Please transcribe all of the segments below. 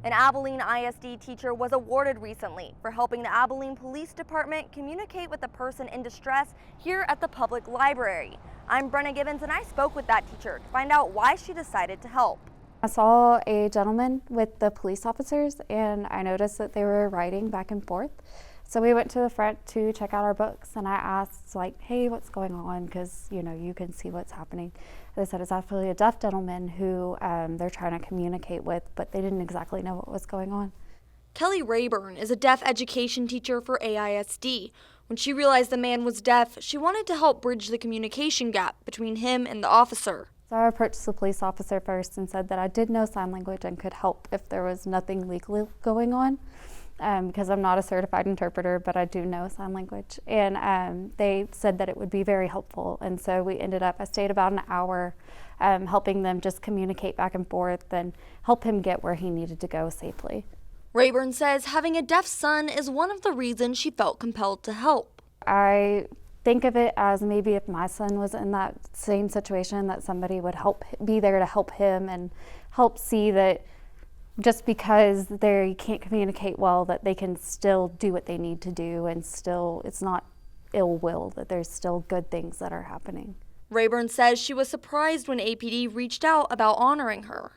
An Abilene ISD teacher was awarded recently for helping the Abilene Police Department communicate with a person in distress here at the public library. I'm Brenna Gibbons and I spoke with that teacher to find out why she decided to help. I saw a gentleman with the police officers and I noticed that they were writing back and forth. So we went to the front to check out our books and I asked hey, what's going on? Because you can see what's happening. They said it's actually a deaf gentleman who they're trying to communicate with, but they didn't exactly know what was going on. Kelly Rayburn is a deaf education teacher for AISD. When she realized the man was deaf, she wanted to help bridge the communication gap between him and the officer. So I approached the police officer first and said that I did know sign language and could help if there was nothing legal going on, because I'm not a certified interpreter, but I do know sign language. And they said that it would be very helpful. And so I stayed about an hour helping them just communicate back and forth and help him get where he needed to go safely. Rayburn says having a deaf son is one of the reasons she felt compelled to help. I think of it as maybe if my son was in that same situation, that somebody would be there to help him and help see that just because they can't communicate well, that they can still do what they need to do and still it's not ill will, that there's still good things that are happening. Rayburn says she was surprised when APD reached out about honoring her.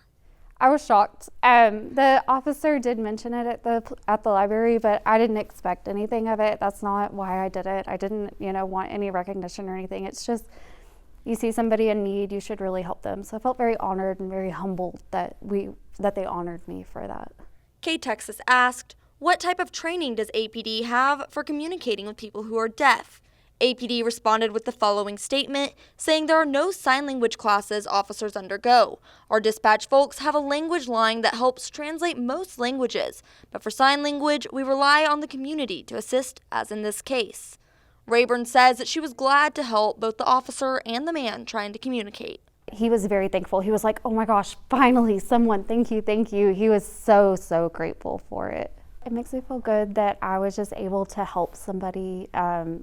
I was shocked. The officer did mention it at the library, but I didn't expect anything of it. That's not why I did it. I didn't, want any recognition or anything. It's just, you see somebody in need, you should really help them. So I felt very honored and very humbled that they honored me for that. K-Texas asked, what type of training does APD have for communicating with people who are deaf? APD responded with the following statement, saying there are no sign language classes officers undergo. Our dispatch folks have a language line that helps translate most languages, but for sign language, we rely on the community to assist, as in this case. Rayburn says that she was glad to help both the officer and the man trying to communicate. He was very thankful. He was like, oh my gosh, finally someone, thank you, thank you. He was so, so grateful for it. It makes me feel good that I was just able to help somebody,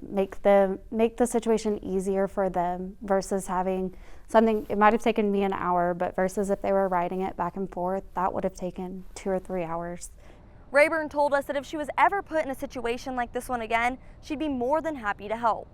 make the situation easier for them versus having something, it might have taken me an hour, but versus if they were writing it back and forth, that would have taken 2 or 3 hours. Rayburn told us that if she was ever put in a situation like this one again, she'd be more than happy to help.